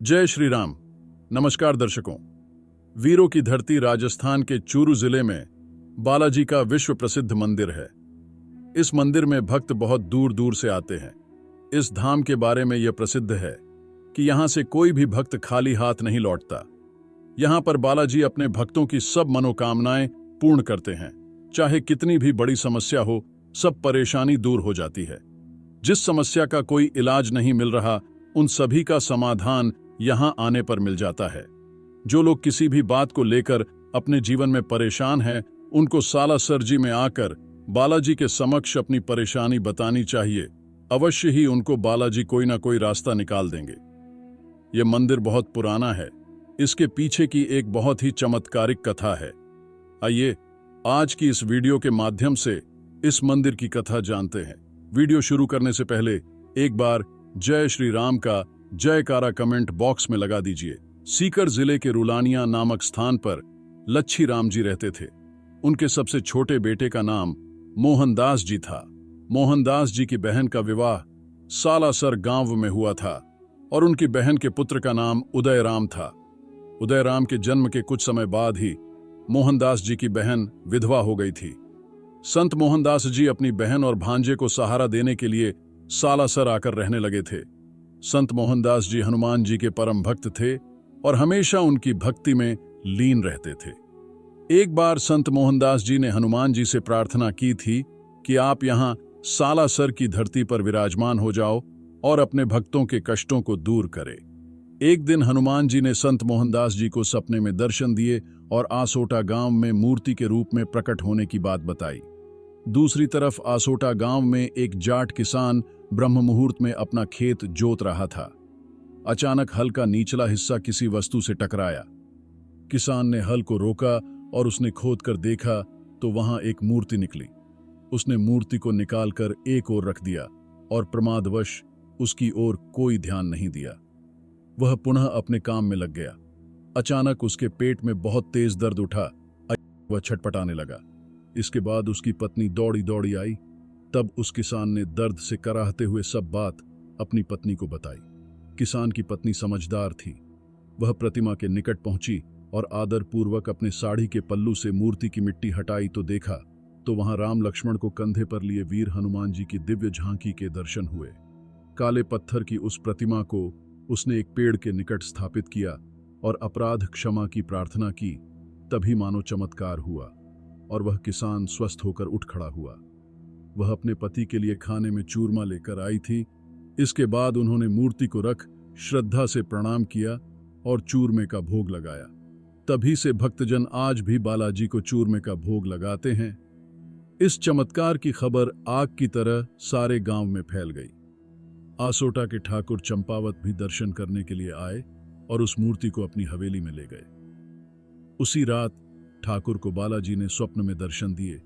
जय श्री राम। नमस्कार दर्शकों। वीरों की धरती राजस्थान के चूरू जिले में बालाजी का विश्व प्रसिद्ध मंदिर है। इस मंदिर में भक्त बहुत दूर दूर से आते हैं। इस धाम के बारे में यह प्रसिद्ध है कि यहां से कोई भी भक्त खाली हाथ नहीं लौटता। यहां पर बालाजी अपने भक्तों की सब मनोकामनाएं पूर्ण करते हैं। चाहे कितनी भी बड़ी समस्या हो, सब परेशानी दूर हो जाती है। जिस समस्या का कोई इलाज नहीं मिल रहा, उन सभी का समाधान यहां आने पर मिल जाता है। जो लोग किसी भी बात को लेकर अपने जीवन में परेशान हैं, उनको सालासर जी में आकर बालाजी के समक्ष अपनी परेशानी बतानी चाहिए। अवश्य ही उनको बालाजी कोई ना कोई रास्ता निकाल देंगे। यह मंदिर बहुत पुराना है। इसके पीछे की एक बहुत ही चमत्कारिक कथा है। आइए आज की इस वीडियो के माध्यम से इस मंदिर की कथा जानते हैं। वीडियो शुरू करने से पहले एक बार जय श्री राम का जयकारा कमेंट बॉक्स में लगा दीजिए। सीकर जिले के रुलानिया नामक स्थान पर लच्छी राम जी रहते थे। उनके सबसे छोटे बेटे का नाम मोहनदास जी था। मोहनदास जी की बहन का विवाह सालासर गांव में हुआ था और उनकी बहन के पुत्र का नाम उदयराम था। उदयराम के जन्म के कुछ समय बाद ही मोहनदास जी की बहन विधवा हो गई थी। संत मोहनदास जी अपनी बहन और भांजे को सहारा देने के लिए सालासर आकर रहने लगे थे। संत मोहनदास जी हनुमान जी के परम भक्त थे और हमेशा उनकी भक्ति में लीन रहते थे। एक बार संत मोहनदास जी ने हनुमान जी से प्रार्थना की थी कि आप यहां सालासर की धरती पर विराजमान हो जाओ और अपने भक्तों के कष्टों को दूर करें। एक दिन हनुमान जी ने संत मोहनदास जी को सपने में दर्शन दिए और आसोटा गांव में मूर्ति के रूप में प्रकट होने की बात बताई। दूसरी तरफ आसोटा गांव में एक जाट किसान ब्रह्म मुहूर्त में अपना खेत जोत रहा था। अचानक हल का निचला हिस्सा किसी वस्तु से टकराया। किसान ने हल को रोका और उसने खोद कर देखा तो वहां एक मूर्ति निकली। उसने मूर्ति को निकालकर एक ओर रख दिया और प्रमादवश उसकी ओर कोई ध्यान नहीं दिया। वह पुनः अपने काम में लग गया। अचानक उसके पेट में बहुत तेज दर्द उठा। वह छटपटाने लगा। इसके बाद उसकी पत्नी दौड़ी दौड़ी आई। तब उस किसान ने दर्द से कराहते हुए सब बात अपनी पत्नी को बताई। किसान की पत्नी समझदार थी। वह प्रतिमा के निकट पहुंची और आदर पूर्वक अपने साड़ी के पल्लू से मूर्ति की मिट्टी हटाई तो देखा तो वहां राम लक्ष्मण को कंधे पर लिए वीर हनुमान जी की दिव्य झांकी के दर्शन हुए। काले पत्थर की उस प्रतिमा को उसने एक पेड़ के निकट स्थापित किया और अपराध क्षमा की प्रार्थना की। तभी मानो चमत्कार हुआ और वह किसान स्वस्थ होकर उठ खड़ा हुआ। वह अपने पति के लिए खाने में चूरमा लेकर आई थी। इसके बाद उन्होंने मूर्ति को रख श्रद्धा से प्रणाम किया और चूरमे का भोग लगाया। तभी से भक्तजन आज भी बालाजी को चूरमे का भोग लगाते हैं। इस चमत्कार की खबर आग की तरह सारे गांव में फैल गई। आसोटा के ठाकुर चंपावत भी दर्शन करने के लिए आए और उस मूर्ति को अपनी हवेली में ले गए। उसी रात ठाकुर को बालाजी ने स्वप्न में दर्शन दिए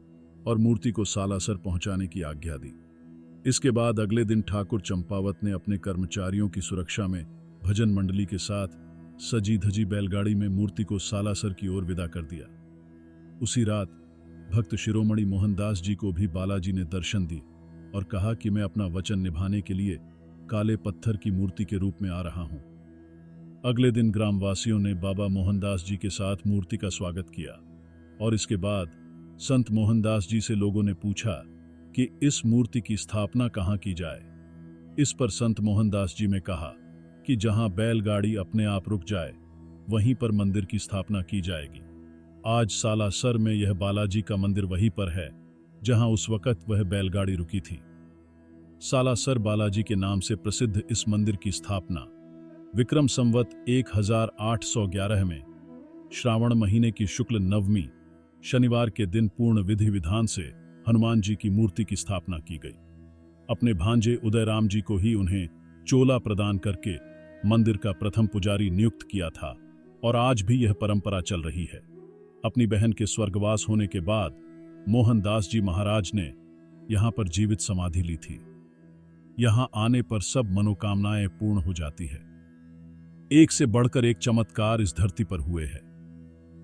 और मूर्ति को सालासर पहुंचाने की आज्ञा दी। इसके बाद अगले दिन ठाकुर चंपावत ने अपने कर्मचारियों की सुरक्षा में भजन मंडली के साथ सजी धजी बैलगाड़ी में मूर्ति को सालासर की ओर विदा कर दिया। उसी रात भक्त शिरोमणि मोहनदास जी को भी बालाजी ने दर्शन दी और कहा कि मैं अपना वचन निभाने के लिए काले पत्थर की मूर्ति के रूप में आ रहा हूं। अगले दिन ग्रामवासियों ने बाबा मोहनदास जी के साथ मूर्ति का स्वागत किया और इसके बाद संत मोहनदास जी से लोगों ने पूछा कि इस मूर्ति की स्थापना कहाँ की जाए। इस पर संत मोहनदास जी ने कहा कि जहां बैलगाड़ी अपने आप रुक जाए वहीं पर मंदिर की स्थापना की जाएगी। आज सालासर में यह बालाजी का मंदिर वहीं पर है जहां उस वक्त वह बैलगाड़ी रुकी थी। सालासर बालाजी के नाम से प्रसिद्ध इस मंदिर की स्थापना विक्रम संवत 1811 में श्रावण महीने की शुक्ल नवमी शनिवार के दिन पूर्ण विधि विधान से हनुमान जी की मूर्ति की स्थापना की गई। अपने भांजे उदयराम जी को ही उन्हें चोला प्रदान करके मंदिर का प्रथम पुजारी नियुक्त किया था और आज भी यह परंपरा चल रही है। अपनी बहन के स्वर्गवास होने के बाद मोहनदास जी महाराज ने यहां पर जीवित समाधि ली थी। यहां आने पर सब मनोकामनाएं पूर्ण हो जाती है। एक से बढ़कर एक चमत्कार इस धरती पर हुए हैं।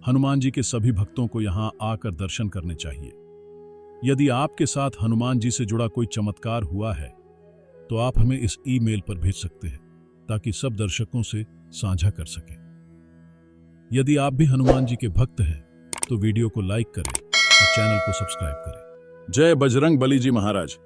हनुमान जी के सभी भक्तों को यहां आकर दर्शन करने चाहिए। यदि आपके साथ हनुमान जी से जुड़ा कोई चमत्कार हुआ है तो आप हमें इस ईमेल पर भेज सकते हैं ताकि सब दर्शकों से साझा कर सकें। यदि आप भी हनुमान जी के भक्त हैं तो वीडियो को लाइक करें और चैनल को सब्सक्राइब करें। जय बजरंग बली जी महाराज।